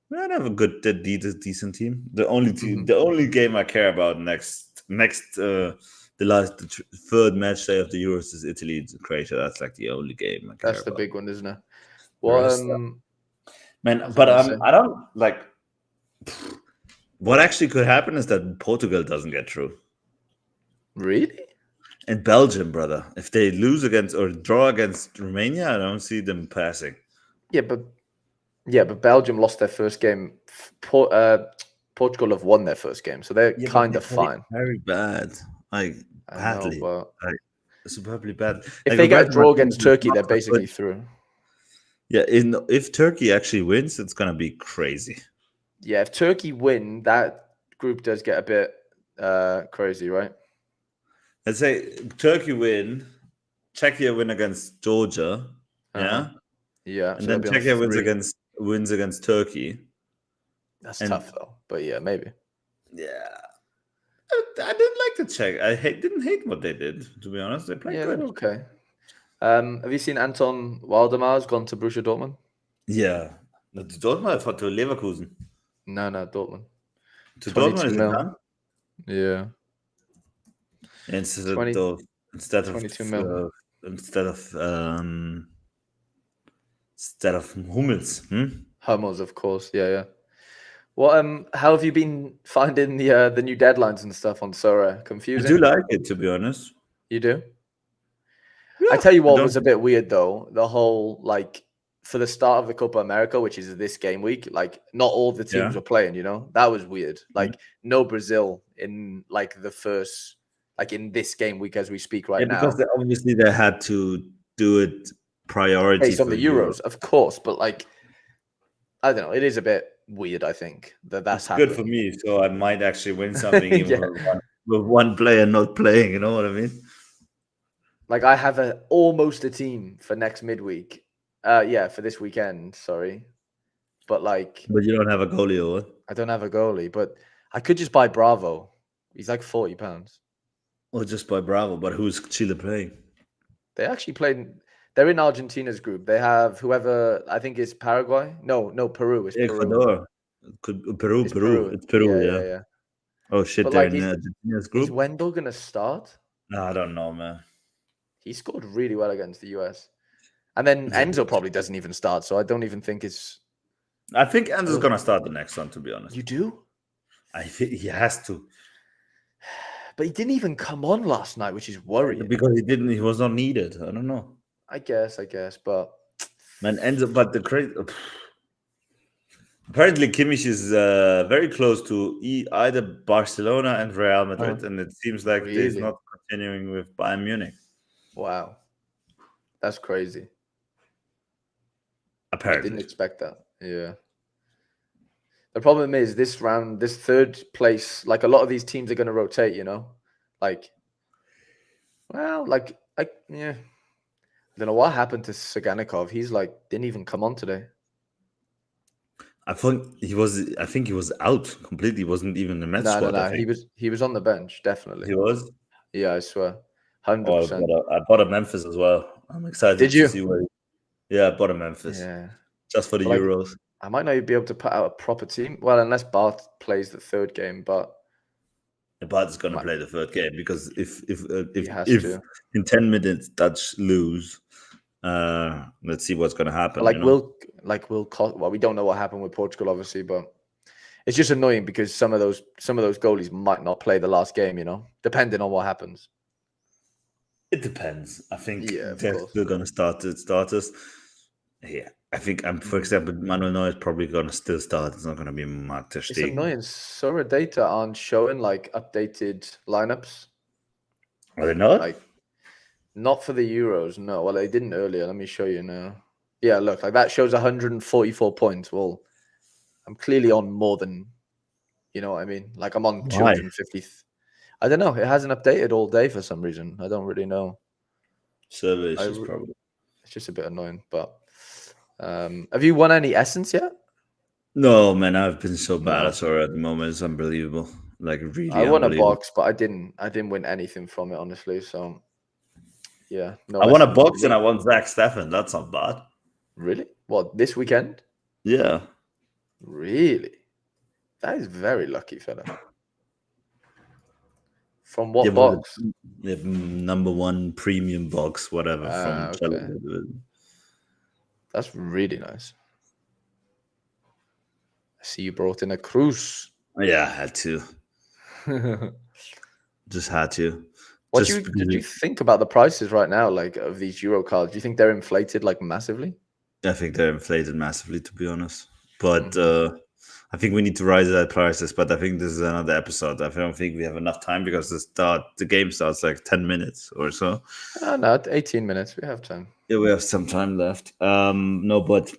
Yeah, they have a good, decent team. The only game I care about the third match day of the Euros is Italy and Croatia. That's like the only game I care That's the about. big one, isn't it? Well, man, but I don't like. What actually could happen is that Portugal doesn't get through. Really? And Belgium, brother, if they lose against or draw against Romania, I don't see them passing. Yeah, but Belgium lost their first game. Portugal have won their first game, so they're kind of fine. Very bad. Like, badly. Superbly bad. If they get a draw against Turkey, they're basically through. Yeah, if Turkey actually wins, it's going to be crazy. Yeah, if Turkey win, that group does get a bit crazy, right? Let's say Turkey win, Czechia win against Georgia, yeah? Yeah. And then Czechia wins against Turkey. That's tough, though. But yeah, maybe. Yeah. I didn't like the Czech. I didn't hate what they did, to be honest. They played good. Okay. Have you seen Anton Waldemar's gone to Borussia Dortmund? Yeah. No, to Dortmund, I thought to Leverkusen. No, Dortmund. To Dortmund is it done? Yeah. Instead of instead of 22 mil. instead of Hummels. Hummels, of course. Yeah. What how have you been finding the new deadlines and stuff on Sora? I Confusing? do like it, to be honest. You do? I Yeah, tell you I what don't. was a bit weird though, the whole like for the start of the Copa America, which is this game week, like not all the teams Yeah, were playing, you know? That was weird. yeah. Like no Brazil in like the first like in this game week as we speak right Yeah, because now. obviously they had to do it priority Based on for the Euro. Euros, of course, but like I don't know, it is a bit weird, I think, that that's It's good for happening. me, so I might actually win something even Yeah. with one player not playing. You know what I mean? Like I have almost a team for next midweek. Yeah, for this weekend, sorry. But like But you don't have a goalie or what? I don't have a goalie, but I could just buy Bravo. He's like £40. Or just by Bravo. But who's Chile playing? They actually played. They're in Argentina's group. They have whoever I think is Paraguay. No, Peru. It's Peru. Ecuador. Peru, It's Peru. Peru. It's Peru, yeah. Yeah. Oh shit, But they're like, in Argentina's is group. Wendell gonna start? No, I don't know, man. He scored really well against the US, and then Yeah. Enzo probably doesn't even start. So I don't even think it's. I think Enzo's gonna start the next one, to be honest. You do? I think he has to. But he didn't even come on last night, which is worrying. Because he was not needed. I don't know. I guess, but Man, Enzo, but the crazy. Apparently, Kimmich is very close to either Barcelona and Real Madrid, and it seems like he's really? not continuing with Bayern Munich. Wow, that's crazy. I Apparently, didn't expect that. Yeah. The problem is this round, this third place, like a lot of these teams are going to rotate, you know? Like, well, like, yeah. I don't know what happened to Saganikov. He's like, didn't even come on today. I think he was out completely. He wasn't even in the match squad. I think He was on the bench, definitely. he was. Yeah, I swear. Oh, 100%. I bought a Memphis as well. I'm excited Did to you? see where. Yeah, I bought a Memphis Yeah. just for the But like, Euros. I might not be able to put out a proper team. Well, unless Bart plays the third game, but Bart is going to play the third game because if he has if to. in 10 minutes Dutch lose, let's see what's going to happen. Like you know? well, we don't know what happened with Portugal, obviously, but it's just annoying because some of those goalies might not play the last game, you know, depending on what happens. It depends. I think Yeah, they're still going to start the starters. Yeah, I think for example, Manuel Neuer is probably going to still start. It's not going to be Mark ter It's Stegen. annoying. Sora data aren't showing like updated lineups. Are they not? Like, not for the Euros. No. Well, they didn't earlier. Let me show you now. Yeah, look, like that shows 144 points. Well, I'm clearly on more than, you know what I mean? Like I'm on 250. I don't know. It hasn't updated all day for some reason. I don't really know. Survey issues probably. It's just a bit annoying. But have you won any essence yet? No, man, I've been so bad at Sora at the moment. It's unbelievable. Like really, I won a box, but I didn't win anything from it, honestly. So yeah, no. I won a box and I won Zach Steffen. That's not bad. Really? What, this weekend? Yeah. Really? That is very lucky, fella. From what box? The number one premium box, whatever. From okay. That's really nice. I see you brought in a cruise. Yeah, I had to. Just had to. What did you think about the prices right now, like of these Euro cards? Do you think they're inflated like massively? I think they're inflated massively, to be honest. But I think we need to rise that prices. But I think this is another episode. I don't think we have enough time because the game starts like 10 minutes or so. No, 18 minutes. We have time. Yeah, we have some time left. No, but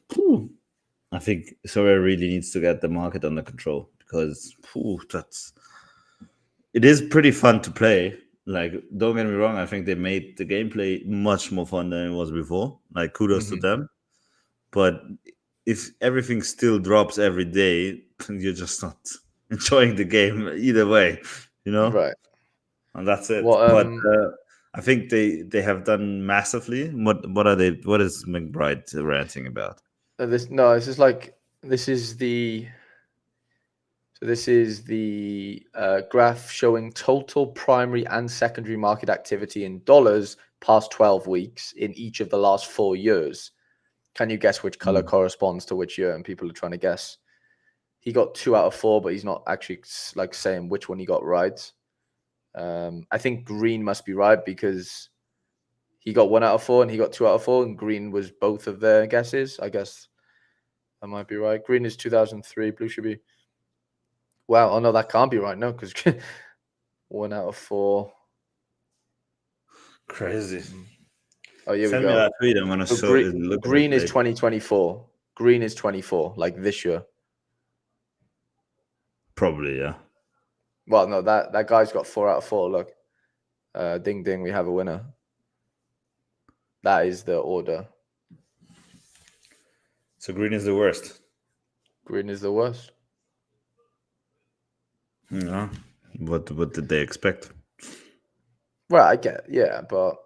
I think Sora really needs to get the market under control because it is pretty fun to play. Like, don't get me wrong, I think they made the gameplay much more fun than it was before. Like, kudos to them. But if everything still drops every day, you're just not enjoying the game either way, you know? Right. And that's it. Well, but I think they have done massively. What is McBride ranting about? this is the So this is the graph showing total primary and secondary market activity in dollars past 12 weeks in each of the last 4 years. Can you guess which color corresponds to which year? And people are trying to guess. He got 2 out of 4, but he's not actually like saying which one he got right. I think green must be right because he got 1 out of 4 and he got 2 out of 4, and green was both of their guesses. I guess that might be right. Green is 2003. Blue should be. Wow. Oh no, that can't be right. No, because 1 out of 4. Crazy. Oh, here Send we me go. that tweet. I'm gonna So look green at it is later. 2024. Green is 24, like this year. Probably, yeah. Well, no, that guy's got 4 out of 4. Look, ding ding, we have a winner. That is the order. So green is the worst. Green is the worst. Yeah. What did they expect? Well, I get, yeah, but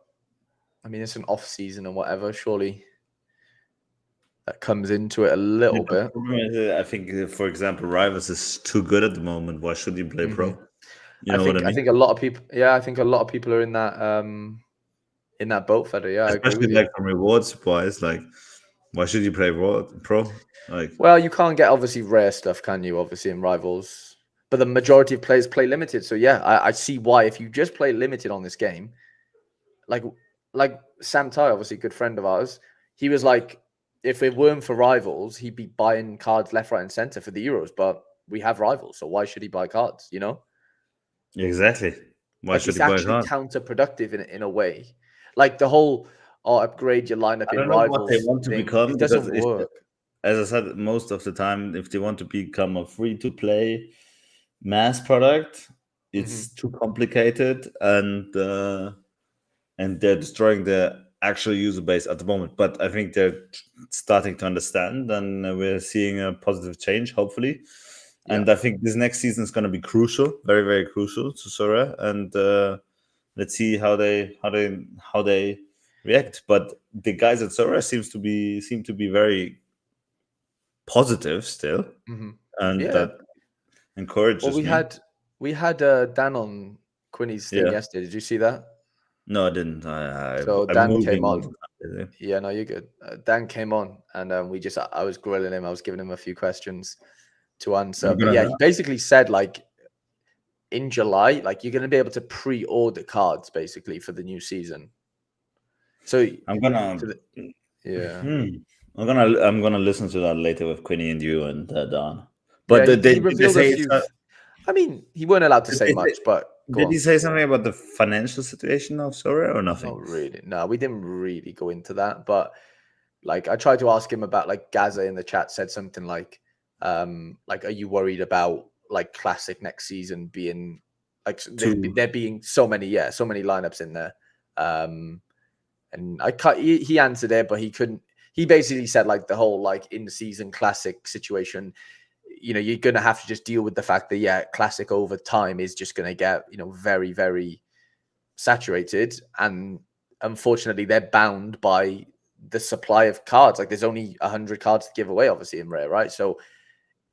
I mean, it's an off season and whatever. Surely that comes into it a little bit. I think, for example, Rivals is too good at the moment. Why should he play pro? You know what I mean? I think a lot of people. Yeah, I think a lot of people are in that boat, Feder. Yeah, I agree Especially with like you. from rewards wise, like why should you play pro? Like, Well, you can't get obviously rare stuff, can you? Obviously in Rivals, but the majority of players play limited. So yeah, I see why if you just play limited on this game, like Sam Tai, obviously a good friend of ours, he was like, if it weren't for Rivals, he'd be buying cards left, right, and center for the Euros. But we have Rivals, so why should he buy cards? You know, exactly. Why like should it's he buy a actually card? counterproductive in a way. Like the whole upgrade your lineup I in don't know what they Rivals want to thing, become it because doesn't if, work. as I said, most of the time, if they want to become a free-to-play mass product, it's too complicated and they're destroying the actual user base at the moment. But I think they're starting to understand, and we're seeing a positive change, hopefully. And Yeah. I think this next season is going to be crucial, very, very crucial to Sora. And let's see how they react. But the guys at Sora seem to be very positive still, and Yeah. that encourages Well, me. we had Dan on Quinny's thing Yeah. yesterday. Did you see that? No, I didn't. So I'm Dan came moving all on. the time. Really. Yeah, no, you're good. Dan came on, and I was grilling him. I was giving him a few questions to answer. I'm But yeah, gonna he basically said like in July, like you're gonna be able to pre-order cards basically for the new season. So I'm gonna yeah. I'm gonna listen to that later with Quinny and you and Don. Yeah, But he did they revealed a say few. I mean, he weren't allowed to did say they say much, but go did he on. say something about the financial situation of Sora or nothing? Not really. No, we didn't really go into that. But like I tried to ask him about like Gaza in the chat said something like are you worried about like Classic next season being like there being so many lineups in there. And he answered it, but he couldn't. He basically said like the whole like in season Classic situation, you know, you're gonna have to just deal with the fact that Classic over time is just gonna get, you know, very, very saturated, and unfortunately they're bound by the supply of cards. Like there's only 100 cards to give away, obviously in rare, right? So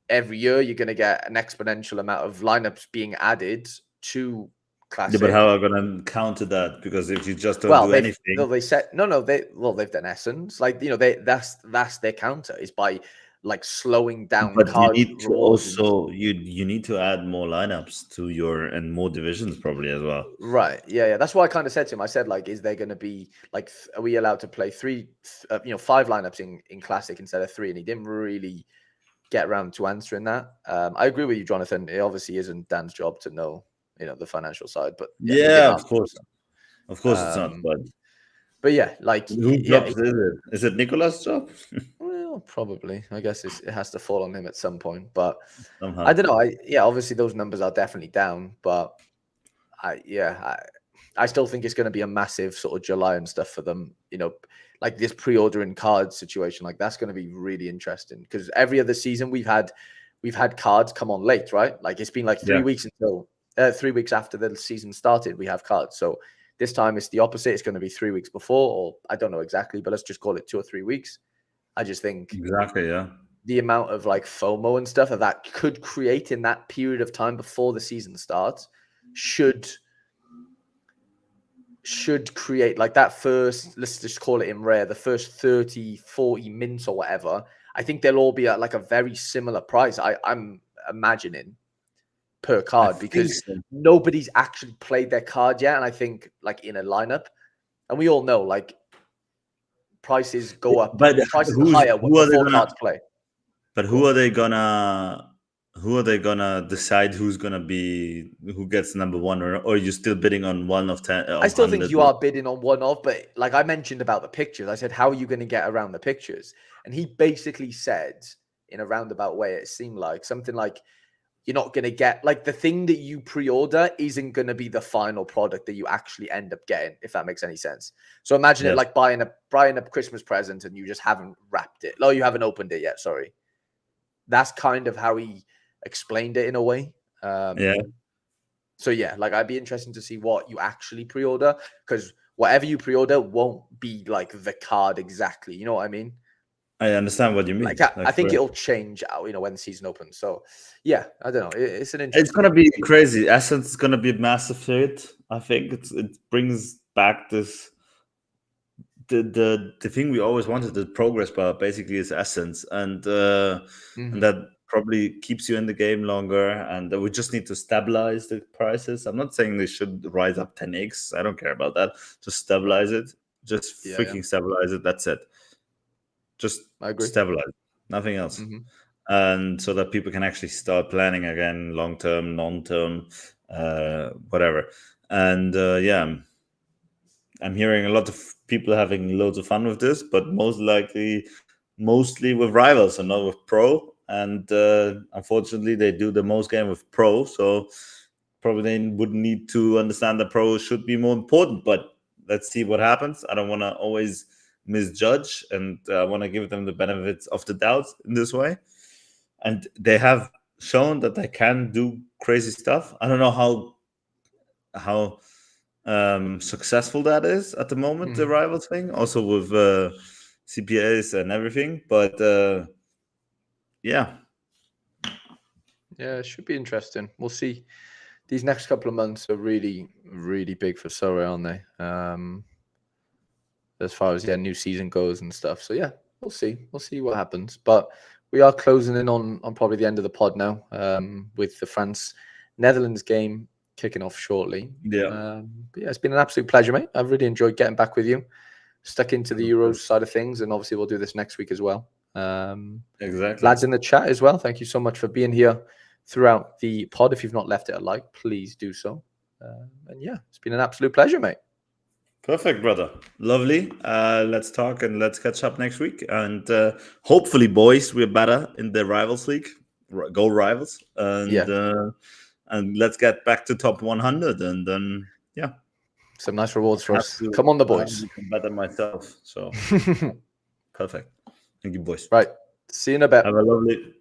every year you're going to get an exponential amount of lineups being added to Classic. Yeah, but how are you gonna counter that? Because if you just don't do they've done Essence, like, you know, that's their counter is by like slowing down but you card need to rewards. also you need to add more lineups to your and more divisions probably as well. Right. Yeah. That's why I kind of said to him. I said, like, is there going to be like, are we allowed to play 5 lineups in Classic instead of 3? And he didn't really get around to answering that. I agree with you, Jonathan. It obviously isn't Dan's job to know, you know, the financial side, but yeah, we didn't Yeah, ask him. of course it's not. But yeah, like, Whose job is it? Is it Nicolas' job? Well, probably. I guess it has to fall on him at some point. But Somehow. I don't know. Obviously those numbers are definitely down, but I still think it's going to be a massive sort of July and stuff for them. You know, like this pre-ordering cards situation, like that's going to be really interesting because every other season we've had cards come on late, right? Like it's been like 3 weeks until 3 weeks after the season started, we have cards. So this time it's the opposite. It's going to be 3 weeks before, or I don't know exactly, but let's just call it 2 or 3 weeks. I just think Exactly, yeah. the amount of like FOMO and stuff that could create in that period of time before the season starts should create like that first, let's just call it in rare, the first 30, 40 mints or whatever. I think they'll all be at like a very similar price. I'm imagining per card because nobody's actually played their card yet. And I think like in a lineup, and we all know like prices go up, but prices are higher before cards play. But who are they gonna decide who gets number one, or are you still bidding on one of 10? I still think you are bidding on one of, but like I mentioned about the pictures, I said, how are you going to get around the pictures? And he basically said in a roundabout way, it seemed like something like, you're not going to get like the thing that you pre-order isn't going to be the final product that you actually end up getting, if that makes any sense. So imagine it like buying a Christmas present and you just haven't wrapped it. No, you haven't opened it yet. Sorry. That's kind of how he explained it in a way. So yeah, like I'd be interested to see what you actually pre-order, because whatever you pre-order won't be like the card exactly. You know what I mean? I understand what you mean. Like I think it'll change out, when the season opens. So yeah, I don't know. It's an interesting. It's gonna be crazy. Essence is gonna be a massive hit. I think it brings back this the thing we always wanted, the progress bar basically is Essence, and and that probably keeps you in the game longer. And we just need to stabilize the prices. I'm not saying they should rise up 10x. I don't care about that. Just stabilize it. Just freaking stabilize it. That's it. Just stabilize, nothing else. And so that people can actually start planning again, long-term, non-term, whatever. And I'm hearing a lot of people having loads of fun with this, but mostly with rivals and not with pro. And unfortunately, they do the most game with pro, so probably they would need to understand that pro should be more important. But let's see what happens. I don't want to always misjudge, and I want to give them the benefits of the doubt in this way. And they have shown that they can do crazy stuff. I don't know how successful that is at the moment, the rivals thing, also with CPAs and everything. But it should be interesting. We'll see. These next couple of months are really, really big for Sorare, aren't they? As far as new season goes and stuff. So yeah, we'll see what happens. But we are closing in on probably the end of the pod now, with the France-Netherlands game kicking off shortly. But yeah, it's been an absolute pleasure, mate. I've really enjoyed getting back with you. Stuck into the Euros side of things, and obviously we'll do this next week as well. Exactly. Lads in the chat as well, thank you so much for being here throughout the pod. If you've not left it a like, please do so. And yeah, it's been an absolute pleasure, mate. Perfect, brother. Lovely. Let's talk and let's catch up next week. And hopefully, boys, we're better in the Rivals League. Go Rivals. And and let's get back to top 100. And then, some nice rewards for us. Come on, the boys. I'm better myself. So, perfect. Thank you, boys. Right. See you in a bit. Have a lovely